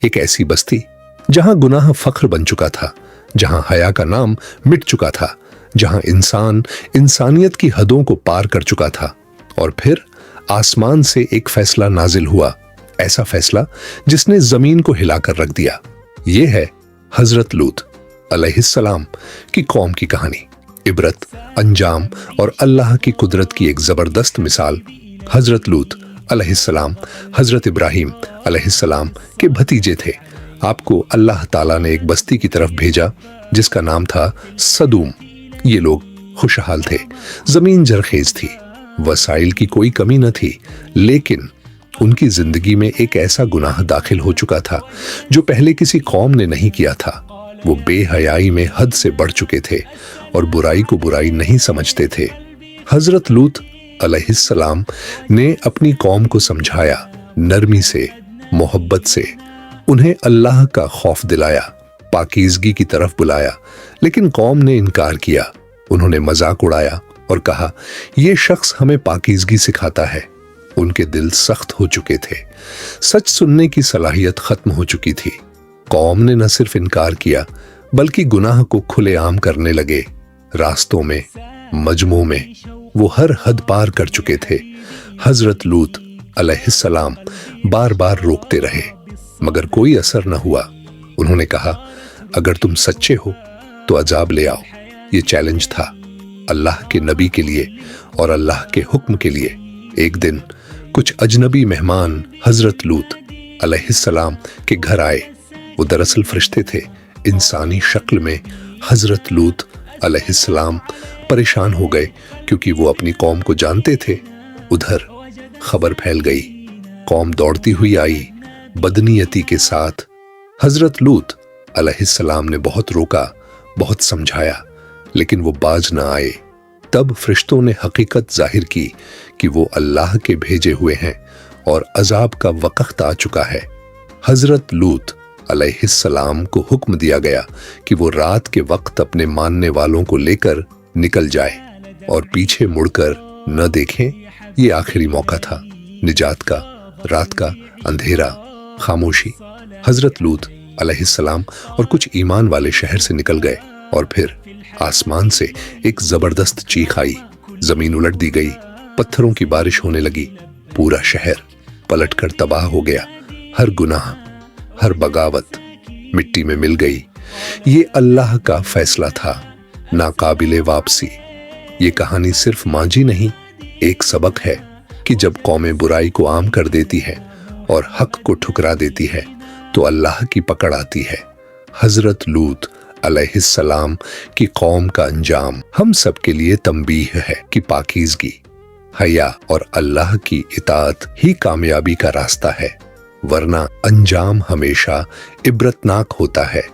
एक ऐसी बस्ती जहां गुनाह फख्र बन चुका था, जहां हया का नाम मिट चुका था, जहां इंसान इंसानियत की हदों को पार कर चुका था। और फिर आसमान से एक फैसला नाजिल हुआ, ऐसा फैसला जिसने जमीन को हिलाकर रख दिया। यह है हजरत लूत अलैहिस्सलाम की कौम की कहानी। इबरत, अंजाम और अल्लाह की कुदरत की एक जबरदस्त मिसाल। हजरत लूत अलैहिस्सलाम हजरत इब्राहिम अलैहिस्सलाम के भतीजे थे। आपको अल्लाह ताला ने एक बस्ती की तरफ भेजा जिसका नाम था सदूम। ये लोग खुशहाल थे, जमीन जरखेज थी, वसाइल की कोई कमी न थी, लेकिन उनकी जिंदगी में एक ऐसा गुनाह दाखिल हो चुका था जो पहले किसी कौम ने नहीं किया था। वो बेहयाई में हद से बढ़ चुके थे और बुराई को बुराई नहीं समझते थे। हजरत लूत अलैहिस्सलाम ने अपनी कौम को समझाया, नरमी से, मोहब्बत से उन्हें अल्लाह का खौफ दिलाया, पाकीज़गी की तरफ बुलाया, लेकिन कौम ने इनकार किया। उन्होंने मजाक उड़ाया और कहा, यह शख्स हमें पाकीज़गी सिखाता है। उनके दिल सख्त हो चुके थे, सच सुनने की सलाहियत खत्म हो चुकी थी। कौम ने न सिर्फ इनकार किया बल्कि गुनाह को खुलेआम करने लगे। रास्तों में, मजमू में वो हर हद पार कर चुके थे। हजरत लूत अलैहिस्सलाम बार बार रोकते रहे मगर कोई असर न हुआ। उन्होंने कहा, अगर तुम सच्चे हो तो अजाब ले आओ। ये चैलेंज था अल्लाह के नबी के लिए और अल्लाह के हुक्म के लिए। एक दिन कुछ अजनबी मेहमान हजरत लूत अलैहिस्सलाम के घर आए। वो दरअसल फरिश्ते थे, इंसानी शक्ल में। हजरत लूत अलैहिस्सलाम परेशान हो गए क्योंकि वो अपनी कौम को जानते थे। उधर खबर फैल गई, कौम दौड़ती हुई आई बदनीयती के साथ। हजरत लूत अलैहिस्सलाम ने बहुत रोका, बहुत समझाया, लेकिन वो बाज न आए। तब फरिश्तों ने हकीकत जाहिर की कि वो अल्लाह के भेजे हुए हैं और अजाब का वक्त आ चुका है। हजरत लूत अलैहिस्सलाम को हुक्म दिया गया कि वो रात के वक्त अपने मानने वालों को लेकर निकल जाए और पीछे मुड़कर न देखें। ये आखिरी मौका था निजात का। रात का अंधेरा, खामोशी। हजरत लूत अलैहिस्सलाम और कुछ ईमान वाले शहर से निकल गए और फिर आसमान से एक जबरदस्त चीख आई। जमीन उलट दी गई, पत्थरों की बारिश होने लगी। पूरा शहर पलटकर तबाह हो गया। हर गुनाह, हर बगावत मिट्टी में मिल गई। ये अल्लाह का फैसला था, नाकाबिले वापसी। ये कहानी सिर्फ मांझी नहीं, एक सबक है कि जब कौमें बुराई को आम कर देती है और हक को ठुकरा देती है तो अल्लाह की पकड़ आती है। हजरत लूत अलैहिस्सलाम की कौम का अंजाम हम सब के लिए तंबीह है कि पाकीज़गी, हया और अल्लाह की इताअत ही कामयाबी का रास्ता है, वरना अंजाम हमेशा इबरतनाक होता है।